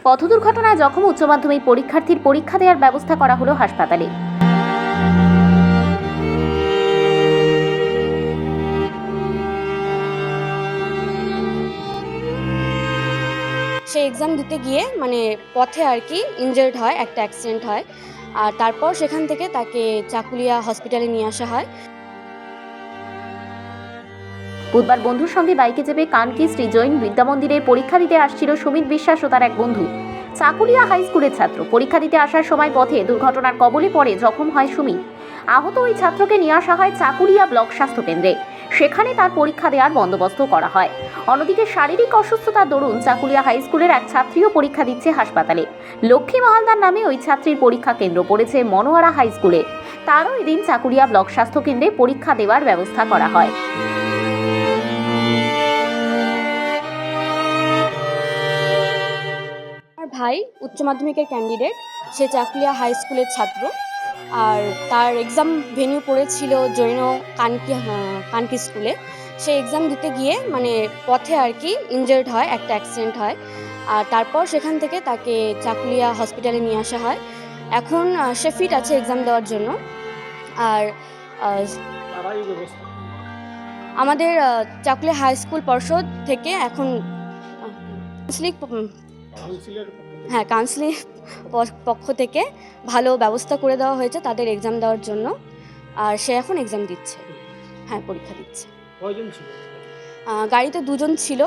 পথ দুর্ঘটনায় জখম উচ্চ মাধ্যমিক পরীক্ষার্থীর পরীক্ষা দেওয়ার ব্যবস্থা করা হলো হাসপাতালে। সে এক্সাম দিতে গিয়ে পথে আর কি ইনজার্ড হয়, একটা অ্যাক্সিডেন্ট হয়। আর তারপর সেখান থেকে তাকে চাকুলিয়া হসপিটালে নিয়ে আসা হয়। বুধবার বন্ধুর সঙ্গে বাইকে চেপে কানকি শ্রী জৈন বিদ্যামন্দিরে পরীক্ষা দিতে আসছিল সুমিত বিশ্বাস ও তার এক বন্ধু। চাকুলিয়া হাই স্কুলের ছাত্র। পরীক্ষা দিতে আসার সময় পথে দুর্ঘটনার কবলে পড়ে জখম হয় সুমিত। আহত ওই ছাত্রকে নিয়ে আসা হয় চাকুলিয়া ব্লক স্বাস্থ্য কেন্দ্রে। সেখানে তার পরীক্ষা দেওয়ার বন্দোবস্ত করা হয়। অন্যদিকে শারীরিক অসুস্থতার দরুন চাকুলিয়া হাই স্কুলের এক ছাত্রীও পরীক্ষা দিচ্ছে হাসপাতালে। লক্ষ্মী মহালদার নামে ওই ছাত্রীর পরীক্ষা কেন্দ্র পড়েছে মনোয়ারা হাই স্কুলে। তারও এদিন চাকুলিয়া ব্লক স্বাস্থ্য কেন্দ্রে পরীক্ষা দেওয়ার ব্যবস্থা করা হয়। আমার ভাই উচ্চ মাধ্যমিকের ক্যান্ডিডেট, সে চাকুলিয়া হাই স্কুলের ছাত্র। আর তার এক্সাম ভেন্যু পড়েছিল জৈন কানকি স্কুলে। সে এক্সাম দিতে গিয়ে পথে আর কি ইনজার্ড হয়, একটা অ্যাক্সিডেন্ট হয়। আর তারপর সেখান থেকে তাকে চাকুলিয়া হসপিটালে নিয়ে আসা হয়। এখন সে ফিট আছে এক্সাম দেওয়ার জন্য। আর আমাদের চাকুলিয়া হাই স্কুল পর্ষদ থেকে এখন কাউন্সিলিং পক্ষ থেকে ভালো ব্যবস্থা করে দেওয়া হয়েছে তাদের এক্সাম দেওয়ার জন্য। আর সে এখন এক্সাম দিচ্ছে, পরীক্ষা দিচ্ছে। গাড়িতে দুজন ছিল,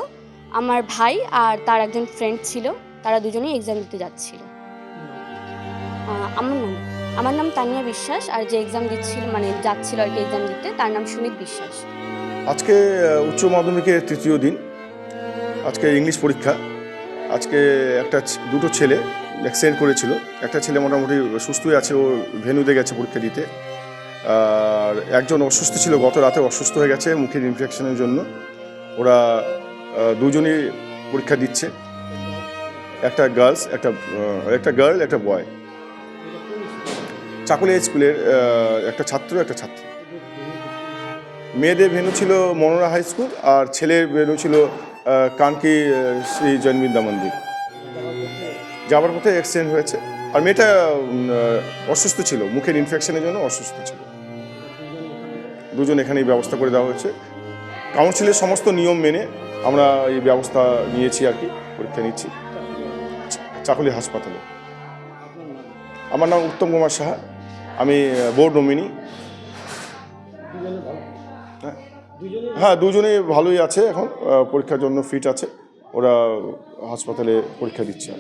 আমার ভাই আর তার একজন ফ্রেন্ড ছিল। তারা দুজনেই এক্সাম দিতে যাচ্ছিল। আমার নাম তানিয়া বিশ্বাস, আর যে এক্সাম দিচ্ছিল যাচ্ছিল আর কি এক্সাম দিতে, তার নাম সুমিত বিশ্বাস। আজকে উচ্চ মাধ্যমিকের তৃতীয় দিন। আজকে ইংলিশ পরীক্ষা। আজকে দুটো ছেলে অ্যাক্সিডেন্ট করেছিল। একটা ছেলে মোটামুটি সুস্থই আছে, ও ভেন্যুতে গেছে পরীক্ষা দিতে। আর একজন অসুস্থ ছিল, গত রাতে অসুস্থ হয়ে গেছে মুখের ইনফেকশনের জন্য। ওরা দুজনই পরীক্ষা দিচ্ছে, একটা গার্ল একটা বয়। চাকুলিয়া স্কুলের একটা ছাত্র একটা ছাত্রী। মেয়েদের ভেন্যু ছিল মনোরা হাই স্কুল, আর ছেলের ভেন্যু ছিল কানকি শ্রী জৈন বিদ্যামন্দির। যাবার পথে অ্যাক্সিডেন্ট হয়েছে। আর মেয়েটা অসুস্থ ছিল, মুখের ইনফেকশনের জন্য অসুস্থ ছিল। দুজন এখানেই ব্যবস্থা করে দেওয়া হয়েছে। কাউন্সিলের সমস্ত নিয়ম মেনে আমরা এই ব্যবস্থা নিয়েছি আর কি, পরীক্ষা নিচ্ছি চাকুলিয়া হাসপাতালে। আমার নাম উত্তম কুমার সাহা, আমি বোর্ড নমিনি। হ্যাঁ, দুজনেই ভালোই আছে, এখন পরীক্ষার জন্য ফিট আছে। ওরা হাসপাতালে পরীক্ষা দিচ্ছে।